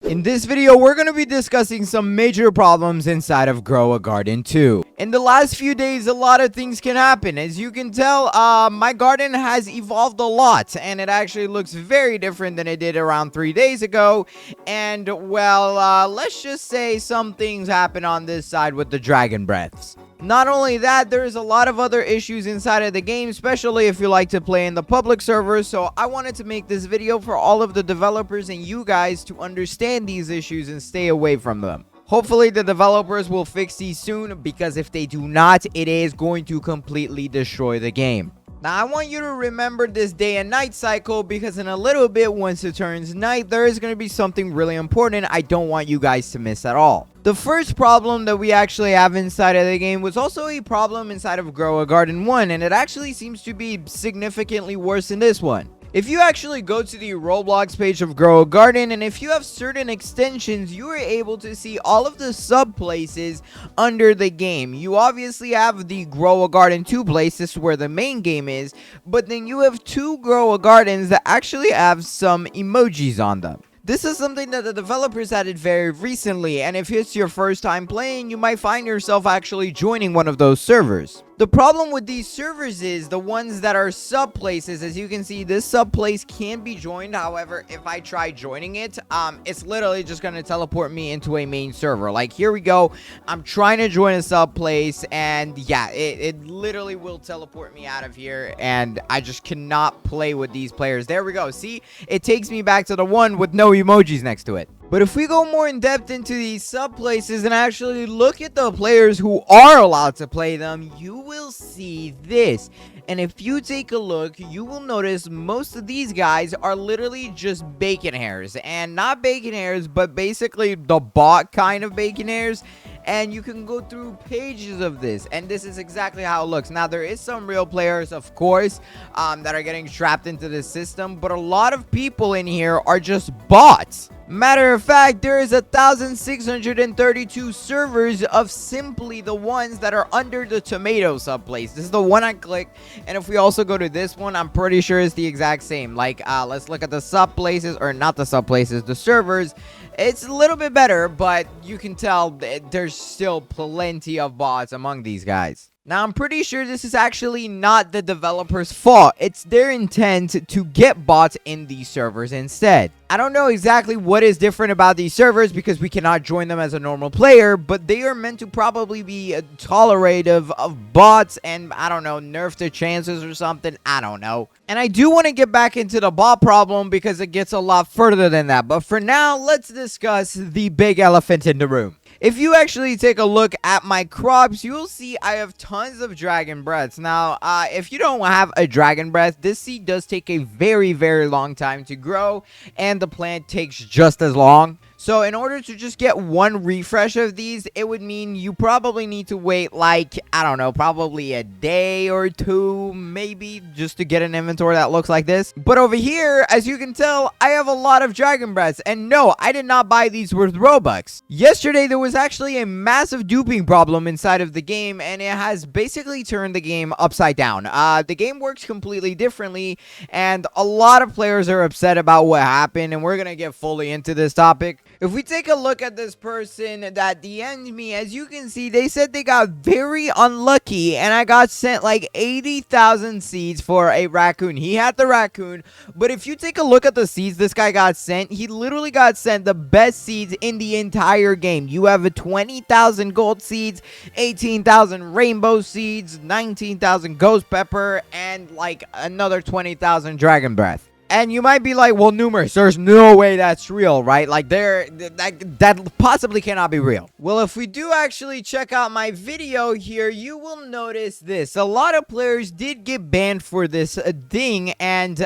In this video, we're going to be discussing some major problems inside of Grow a Garden 2. In the last few days, a lot of things can happen. As you can tell, my garden has evolved a lot, and it actually looks very different than it did around 3 days ago. And, well, let's just say some things happen on this side with the dragon breaths. Not only that, there's a lot of other issues inside of the game, especially if you like to play in the public servers, so I wanted to make this video for all of the developers and you guys to understand these issues and stay away from them. Hopefully the developers will fix these soon, because if they do not, it is going to completely destroy the game. Now, I want you to remember this day and night cycle, because in a little bit, once it turns night, there is going to be something really important I don't want you guys to miss at all. The first problem that we actually have inside of the game was also a problem inside of Grow a Garden 1, and it actually seems to be significantly worse in this one. If you actually go to the Roblox page of Grow a Garden, and if you have certain extensions, you are able to see all of the sub places under the game. You obviously have the Grow a Garden 2 place, this is where the main game is, but then you have two Grow a Gardens that actually have some emojis on them. This is something that the developers added very recently, and if it's your first time playing, you might find yourself actually joining one of those servers. The problem with these servers is the ones that are sub places. As you can see, this sub place can be joined. However, if I try joining it, it's literally just going to teleport me into a main server. Like, here we go. I'm trying to join a sub place, and yeah, it literally will teleport me out of here, and I just cannot play with these players. There we go. See, it takes me back to the one with no emojis next to it. But if we go more in depth into these sub places and actually look at the players who are allowed to play them, you will see this. And if you take a look, you will notice most of these guys are literally just bacon hairs. And not bacon hairs, but basically the bot kind of bacon hairs. And you can go through pages of this, and this is exactly how it looks. Now, there is some real players, of course, that are getting trapped into the system, but a lot of people in here are just bots. Matter of fact, there is 1,632 servers of simply the ones that are under the tomato subplace. This is the one I clicked, and if we also go to this one, I'm pretty sure it's the exact same. Like, let's look at the subplaces, or not the subplaces, the servers. It's a little bit better, but you can tell there's still plenty of bots among these guys. Now, I'm pretty sure this is actually not the developer's fault. It's their intent to get bots in these servers instead. I don't know exactly what is different about these servers because we cannot join them as a normal player, but they are meant to probably be tolerative of bots and, I don't know, nerf their chances or something. I don't know. And I do want to get back into the bot problem because it gets a lot further than that. But for now, let's discuss the big elephant in the room. If you actually take a look at my crops, you will see I have tons of dragon breaths. Now, if you don't have a dragon breath, this seed does take a very, very long time to grow, and the plant takes just as long. So in order to just get one refresh of these, it would mean you probably need to wait like, I don't know, probably a day or two, maybe, just to get an inventory that looks like this. But over here, as you can tell, I have a lot of dragon breaths. And no, I did not buy these with Robux. Yesterday, there was actually a massive duping problem inside of the game, and it has basically turned the game upside down. The game works completely differently, and a lot of players are upset about what happened, and we're going to get fully into this topic. If we take a look at this person that DM'd me, as you can see, they said they got very unlucky, and I got sent like 80,000 seeds for a raccoon. He had the raccoon, but if you take a look at the seeds this guy got sent, he literally got sent the best seeds in the entire game. You have 20,000 gold seeds, 18,000 rainbow seeds, 19,000 ghost pepper, and like another 20,000 dragon breath. And you might be like, well, Numerous, there's no way that's real, right? Like, that possibly cannot be real. Well, if we do actually check out my video here, you will notice this. A lot of players did get banned for this thing, and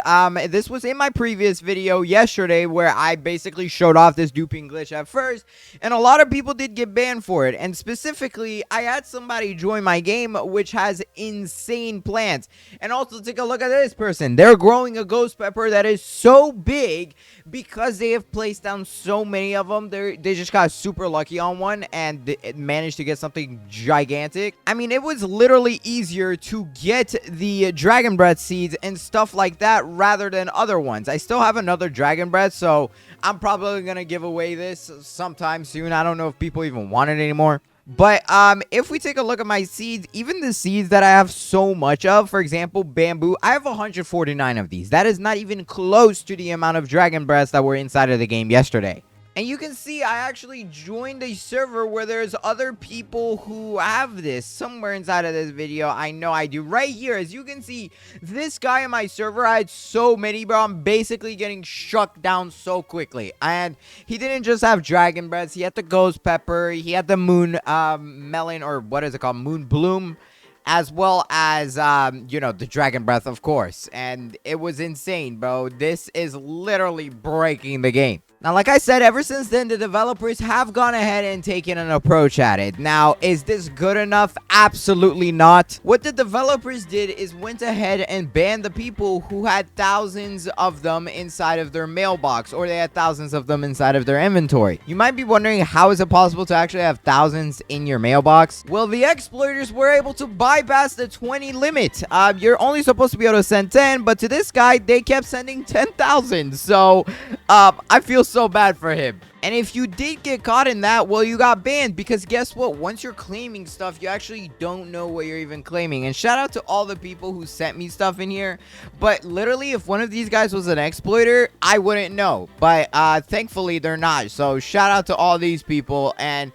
this was in my previous video yesterday where I basically showed off this duping glitch at first, and a lot of people did get banned for it. And specifically, I had somebody join my game which has insane plants. And also, take a look at this person. They're growing a ghost pepper that is so big because they have placed down so many of them. They just got super lucky on one and it managed to get something gigantic. I mean, it was literally easier to get the dragon breath seeds and stuff like that rather than other ones. I still have another dragon breath, so I'm probably gonna give away this sometime soon. I don't know if people even want it anymore. But if we take a look at my seeds, even the seeds that I have so much of, for example, bamboo, I have 149 of these. That is not even close to the amount of dragon breaths that were inside of the game yesterday. And you can see I actually joined a server where there's other people who have this somewhere inside of this video. I know I do. Right here, as you can see, this guy in my server, I had so many, bro. I'm basically getting struck down so quickly. And he didn't just have dragon breaths. He had the ghost pepper. He had the moon melon, or what is it called? Moon bloom. As well as, you know, the dragon breath, of course. And it was insane, bro. This is literally breaking the game. Now, like I said, ever since then, the developers have gone ahead and taken an approach at it. Now, is this good enough? Absolutely not. What the developers did is went ahead and banned the people who had thousands of them inside of their mailbox, or they had thousands of them inside of their inventory. You might be wondering, how is it possible to actually have thousands in your mailbox? Well, the exploiters were able to bypass the 20 limit. You're only supposed to be able to send 10, but to this guy, they kept sending 10,000. So, I feel so bad for him. And if you did get caught in that, well, you got banned, because guess what? Once you're claiming stuff, you actually don't know what you're even claiming. And shout out to all the people who sent me stuff in here. But literally, if one of these guys was an exploiter, I wouldn't know. But thankfully, they're not. So shout out to all these people. And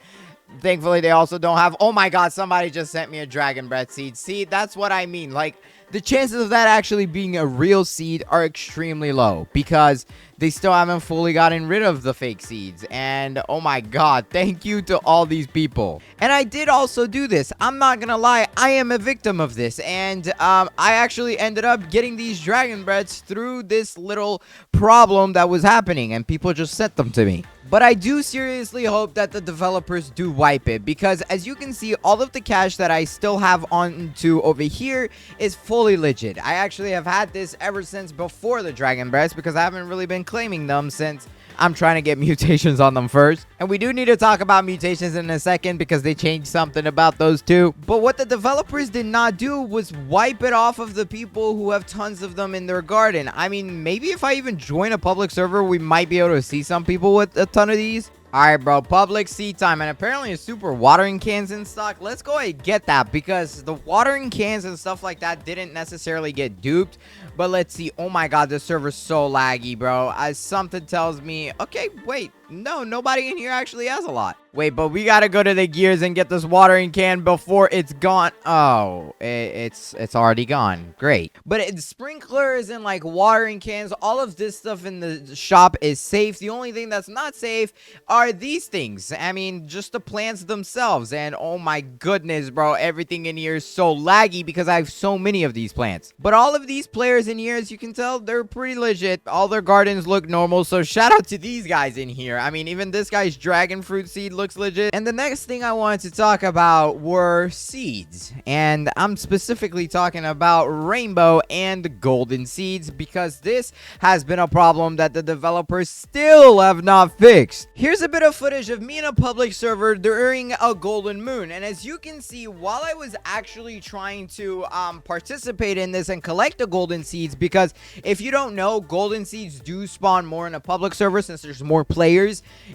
thankfully, they also don't have... Oh my god, somebody just sent me a dragon breath seed. See, that's what I mean. Like, the chances of that actually being a real seed are extremely low, because they still haven't fully gotten rid of the fake seeds. And oh my god, thank you to all these people. And I did also do this. I'm not gonna lie, I am a victim of this. And I actually ended up getting these dragon breaths through this little problem that was happening, and people just sent them to me. But I do seriously hope that the developers do wipe it, because as you can see, all of the cash that I still have onto over here is fully legit. I actually have had this ever since before the dragon breaths, because I haven't really been claiming them since I'm trying to get mutations on them first. And we do need to talk about mutations in a second, because they changed something about those too. But what the developers did not do was wipe it off of the people who have tons of them in their garden. I mean, maybe if I even join a public server, we might be able to see some people with a ton of these. Alright, bro, public seed time. And apparently a super watering cans in stock. Let's go ahead and get that, because the watering cans and stuff like that didn't necessarily get duped. But let's see. Oh my god, this server's so laggy, bro. As something tells me... Okay, wait. No, nobody in here actually has a lot. Wait, but we gotta go to the gears and get this watering can before it's gone. Oh, it's already gone. Great. But sprinklers and like watering cans, all of this stuff in the shop is safe. The only thing that's not safe are these things. I mean, just the plants themselves. And oh my goodness, bro, everything in here is so laggy because I have so many of these plants. But all of these players in here, as you can tell, they're pretty legit. All their gardens look normal. So shout out to these guys in here. I mean, even this guy's dragon fruit seed looks legit. And the next thing I wanted to talk about were seeds. And I'm specifically talking about rainbow and golden seeds, because this has been a problem that the developers still have not fixed. Here's a bit of footage of me in a public server during a golden moon. And as you can see, while I was actually trying to participate in this and collect the golden seeds, because if you don't know, golden seeds do spawn more in a public server since there's more players.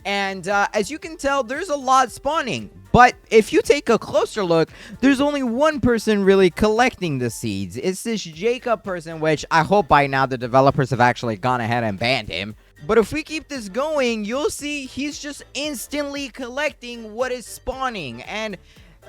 And as you can tell, there's a lot spawning. But if you take a closer look, there's only one person really collecting the seeds. It's this Jacob person, which I hope by now the developers have actually gone ahead and banned him. But if we keep this going, you'll see he's just instantly collecting what is spawning. And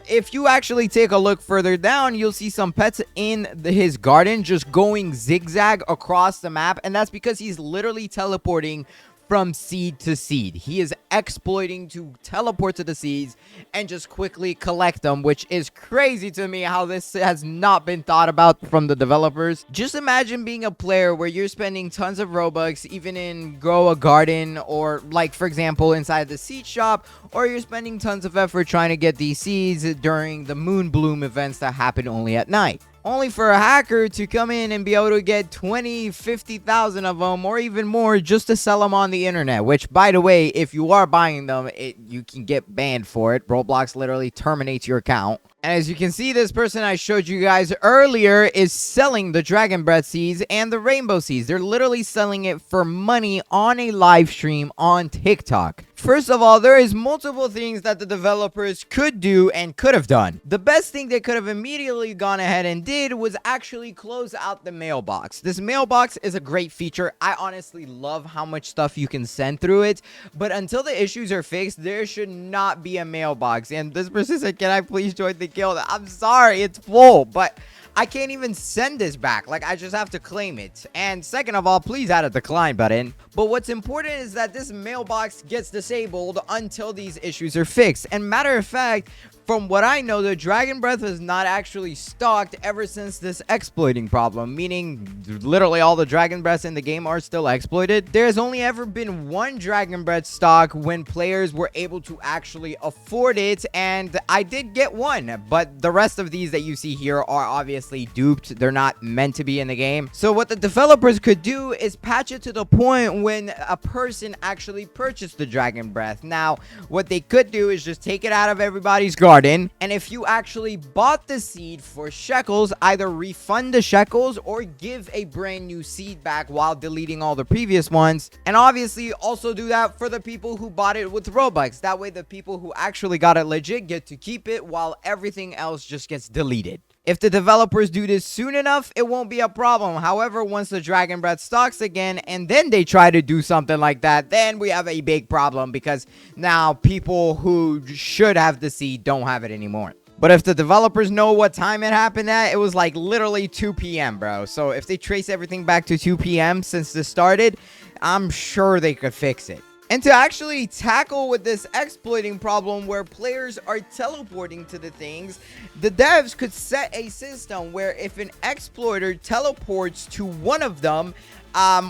if you actually take a look further down, you'll see some pets in his garden just going zigzag across the map. And that's because he's literally teleporting from seed to seed. He is exploiting to teleport to the seeds and just quickly collect them, which is crazy to me how this has not been thought about from the developers. Just imagine being a player where you're spending tons of Robux, even in Grow a Garden, or like, for example, inside the seed shop, or you're spending tons of effort trying to get these seeds during the moon bloom events that happen only at night. only for a hacker to come in and be able to get 20, 50,000 of them or even more just to sell them on the internet, which, by the way, if you are buying them, you can get banned for it. Roblox literally terminates your account. And as you can see, this person I showed you guys earlier is selling the Dragon Breath seeds and the Rainbow seeds. They're literally selling it for money on a live stream on TikTok. First of all, there is multiple things that the developers could do and could have done. The best thing they could have immediately gone ahead and did was actually close out the mailbox. This mailbox is a great feature. I honestly love how much stuff you can send through it, but until the issues are fixed, there should not be a mailbox. And this person said, can I please join the guild? I'm sorry, it's full, but I can't even send this back. Like, I just have to claim it. And second of all, please add a decline button. But what's important is that this mailbox gets disabled until these issues are fixed. And matter of fact, from what I know, the Dragon Breath is not actually stocked ever since this exploiting problem, meaning literally all the Dragon Breaths in the game are still exploited. There's only ever been one Dragon Breath stock when players were able to actually afford it, and I did get one, but the rest of these that you see here are obviously duped. They're not meant to be in the game. So what the developers could do is patch it to the point when a person actually purchased the Dragon Breath. Now, what they could do is just take it out of everybody's garden, and if you actually bought the seed for shekels, either refund the shekels or give a brand new seed back while deleting all the previous ones. And obviously also do that for the people who bought it with Robux. That way the people who actually got it legit get to keep it while everything else just gets deleted. If the developers do this soon enough, it won't be a problem. However, once the Dragon Breath stocks again and then they try to do something like that, then we have a big problem because now people who should have the seed don't have it anymore. But if the developers know what time it happened at, it was like literally 2 p.m., bro. So if they trace everything back to 2 p.m. since this started, I'm sure they could fix it. And to actually tackle with this exploiting problem where players are teleporting to the things, the devs could set a system where if an exploiter teleports to one of them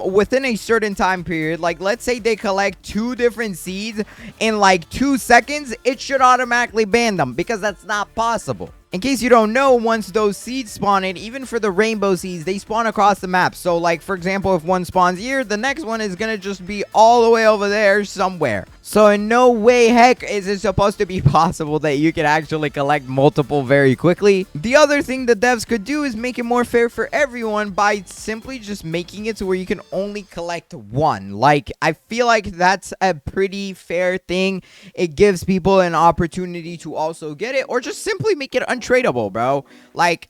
within a certain time period, like let's say they collect 2 different seeds in like 2 seconds, it should automatically ban them because that's not possible. In case you don't know, once those seeds spawn in, even for the rainbow seeds, they spawn across the map. So, like, for example, if one spawns here, the next one is going to just be all the way over there somewhere. So, in no way, heck, is it supposed to be possible that you can actually collect multiple very quickly. The other thing the devs could do is make it more fair for everyone by simply just making it to where you can only collect one. Like, I feel like that's a pretty fair thing. It gives people an opportunity to also get it, or just simply make it untradeable, bro. Like,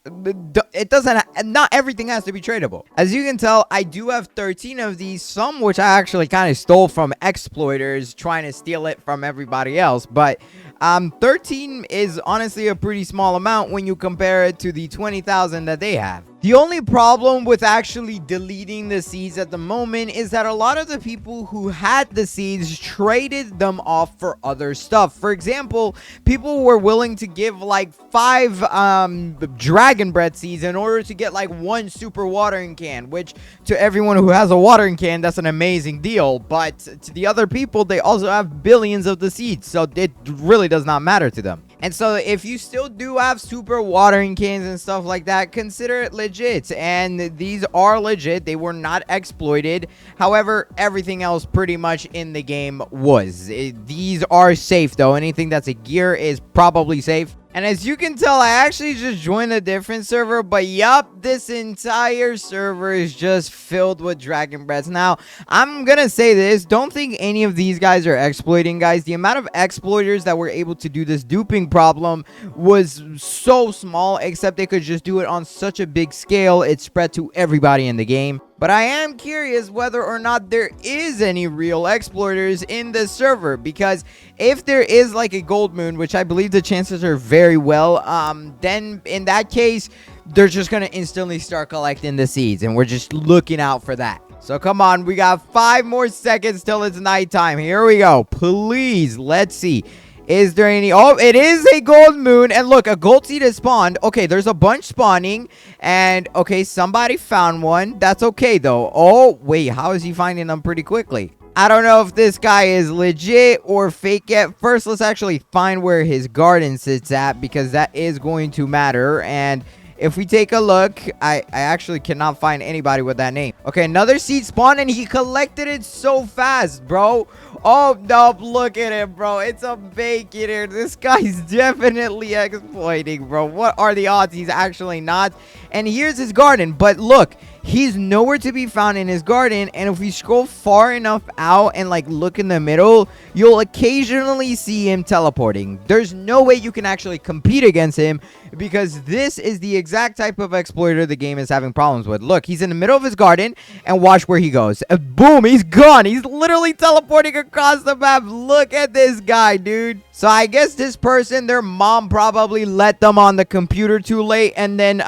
it doesn't, not everything has to be tradable. As you can tell, I do have 13 of these, some which I actually kind of stole from exploiters trying to steal it from everybody else, but 13 is honestly a pretty small amount when you compare it to the 20,000 that they have. The only problem with actually deleting the seeds at the moment is that a lot of the people who had the seeds traded them off for other stuff. For example, people were willing to give like 5 Dragon Breath seeds in order to get like 1 super watering can, which to everyone who has a watering can, that's an amazing deal. But to the other people, they also have billions of the seeds, so it really does not matter to them. And so if you still do have super watering cans and stuff like that, consider it legit. And these are legit. They were not exploited. However, everything else pretty much in the game was. These are safe, though. Anything that's a gear is probably safe. And as you can tell, I actually just joined a different server, but yup, this entire server is just filled with Dragon Breaths. Now, I'm gonna say this, don't think any of these guys are exploiting, guys. The amount of exploiters that were able to do this duping problem was so small, except they could just do it on such a big scale, it spread to everybody in the game. But I am curious whether or not there is any real exploiters in this server, because if there is like a gold moon, which I believe the chances are very well, then in that case, they're just going to instantly start collecting the seeds, and we're just looking out for that. So come on, we got 5 more seconds till it's nighttime. Here we go. Please, let's see. Is there any... Oh, it is a gold moon. And look, a gold seed has spawned. Okay, there's a bunch spawning. And, okay, somebody found one. That's okay, though. Oh, wait. How is he finding them pretty quickly? I don't know if this guy is legit or fake yet. First, let's actually find where his garden sits at, because that is going to matter. And If we take a look, I actually cannot find anybody with that name. Okay, another seed spawned, and he collected it so fast, bro. Oh, no, look at him, bro. It's a bacon here. This guy's definitely exploiting, bro. What are the odds he's actually not? And here's his garden. But look, he's nowhere to be found in his garden. And if we scroll far enough out and like look in the middle, you'll occasionally see him teleporting. There's no way you can actually compete against him, because this is the exact type of exploiter the game is having problems with. Look, he's in the middle of his garden, and watch where he goes. Boom, he's gone. He's literally teleporting across the map. Look at this guy, dude. So I guess this person, their mom probably let them on the computer too late, and then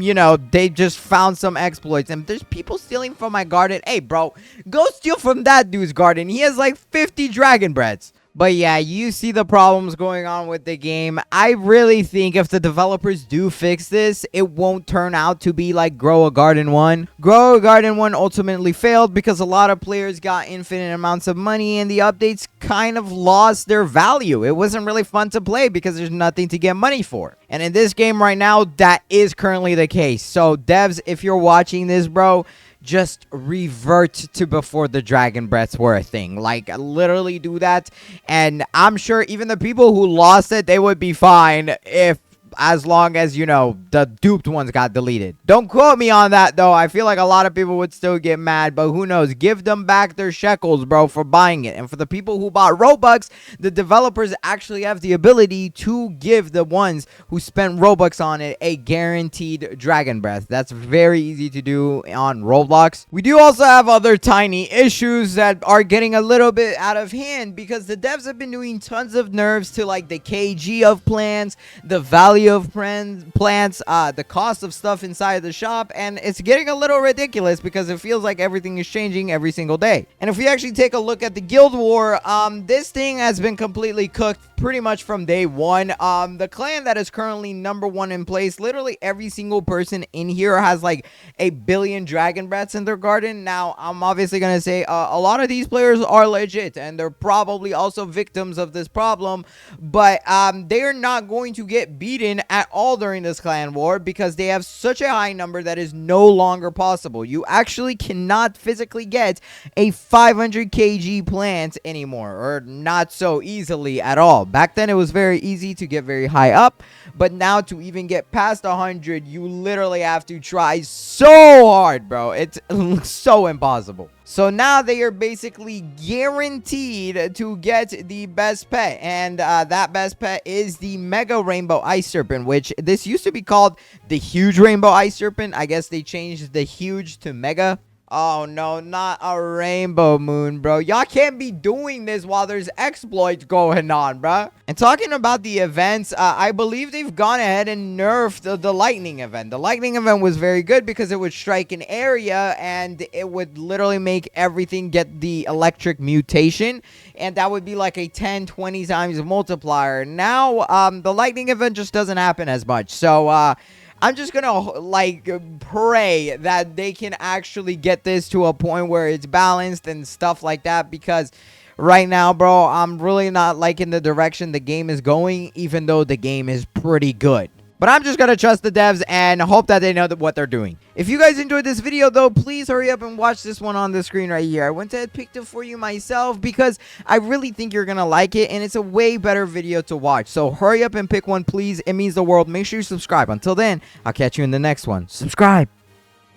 you know, they just found some exploits. And there's people stealing from my garden. Hey, bro, go steal from that dude's garden. He has like 50 dragon breads. But yeah, you see the problems going on with the game. I really think if the developers do fix this, it won't turn out to be like Grow a Garden 1. Grow a Garden 1 ultimately failed because a lot of players got infinite amounts of money, and the updates kind of lost their value. It wasn't really fun to play because there's nothing to get money for. And in this game right now, that is currently the case. So devs, if you're watching this, bro, just revert to before the dragon breaths were a thing. Like, literally do that, and I'm sure even the people who lost it, they would be fine if, as long as, you know, the duped ones got deleted. Don't quote me on that, though. I feel like a lot of people would still get mad, but who knows? Give them back their shekels, bro, for buying it. And for the people who bought Robux, the developers actually have the ability to give the ones who spent Robux on it a guaranteed dragon breath. That's very easy to do on Roblox. We do also have other tiny issues that are getting a little bit out of hand, because the devs have been doing tons of nerfs to like the kg of plants, the value of plants, the cost of stuff inside the shop, and it's getting a little ridiculous because it feels like everything is changing every single day. And if we actually take a look at the Guild War, this thing has been completely cooked pretty much from day one. The clan that is currently #1 in place, literally every single person in here has like 1 billion dragon breaths in their garden. Now, I'm obviously gonna say a lot of these players are legit, and they're probably also victims of this problem, but they're not going to get beaten at all during this clan war because they have such a high number that is no longer possible. You actually cannot physically get a 500 kg plant anymore, or not so easily at all. Back then it was very easy to get very high up, but now to even get past 100, you literally have to try so hard, bro. It's so impossible. So now they are basically guaranteed to get the best pet, and that best pet is the Mega Rainbow Ice Serpent, which this used to be called the Huge Rainbow Ice Serpent. I guess they changed the Huge to Mega. Oh no, not a rainbow moon, bro. Y'all can't be doing this while there's exploits going on, bro. And talking about the events, I believe they've gone ahead and nerfed the lightning event. The lightning event was very good because it would strike an area and it would literally make everything get the electric mutation, and that would be like a 10-20 times multiplier. Now the lightning event just doesn't happen as much, so I'm just gonna like pray that they can actually get this to a point where it's balanced and stuff like that, because right now, bro, I'm really not liking the direction the game is going, even though the game is pretty good. But I'm just gonna trust the devs and hope that they know what they're doing. If you guys enjoyed this video, though, please hurry up and watch this one on the screen right here. I went ahead and picked it for you myself because I really think you're gonna like it, and it's a way better video to watch. So hurry up and pick one, please. It means the world. Make sure you subscribe. Until then, I'll catch you in the next one. Subscribe.